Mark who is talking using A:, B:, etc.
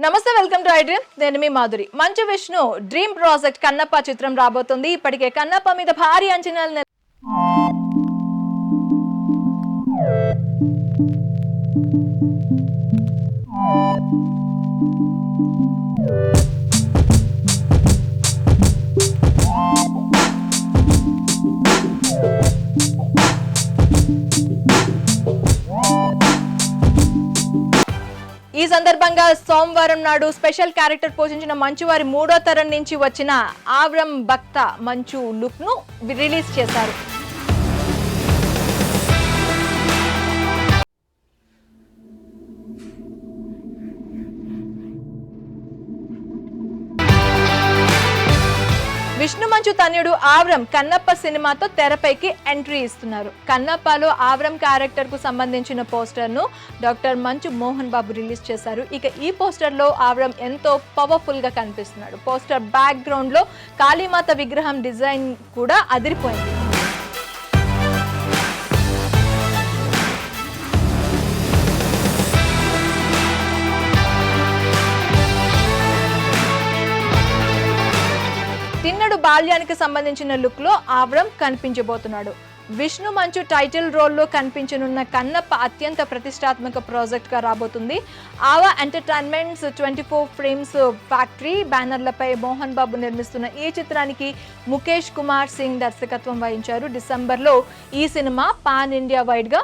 A: నమస్తే, welcome to I dream. నేను మీ Madhuri. Manchu Vishnu dream project Kannappa చిత్రం రాబోతుంది. ఇప్పటికే కన్నప్ప మీద భారీ అంచనాలు ఈ సందర్భంగా సోమవారం నాడు స్పెషల్ క్యారెక్టర్ పోషించిన మంచు వారి 3వ తరం నుంచి వచ్చిన ఆవ్రం భక్త మంచు లుక్ ను రిలీజ్ చేశారు. విష్ణు మంచు తనయుడు ఆవ్రం కన్నప్ప సినిమాతో తెరపైకి ఎంట్రీ ఇస్తున్నారు. కన్నప్పలో ఆవ్రం క్యారెక్టర్ కు సంబంధించిన పోస్టర్ ను డాక్టర్ మంచు మోహన్ బాబు రిలీజ్ చేశారు. ఇక ఈ పోస్టర్ లో ఆవ్రం ఎంతో పవర్ఫుల్ గా కనిపిస్తున్నాడు. పోస్టర్ బ్యాక్ గ్రౌండ్ లో కాళీమాత విగ్రహం డిజైన్ కూడా అదిరిపోయింది. తిన్నడు బాల్యానికి సంబంధించిన లుక్ లో ఆవ్రం కనిపించబోతున్నాడు. విష్ణు మంచు టైటిల్ రోల్లో కనిపించనున్న కన్నప్ప అత్యంత ప్రతిష్టాత్మక ప్రాజెక్ట్ గా రాబోతుంది. ఆవా entertainments 24 frames factory బ్యానర్లపై Mohan Babu నిర్మిస్తున్న ఈ చిత్రానికి ముఖేష్ కుమార్ సింగ్ దర్శకత్వం వహించారు. డిసెంబర్లో ఈ సినిమా పాన్ ఇండియా వైడ్ గా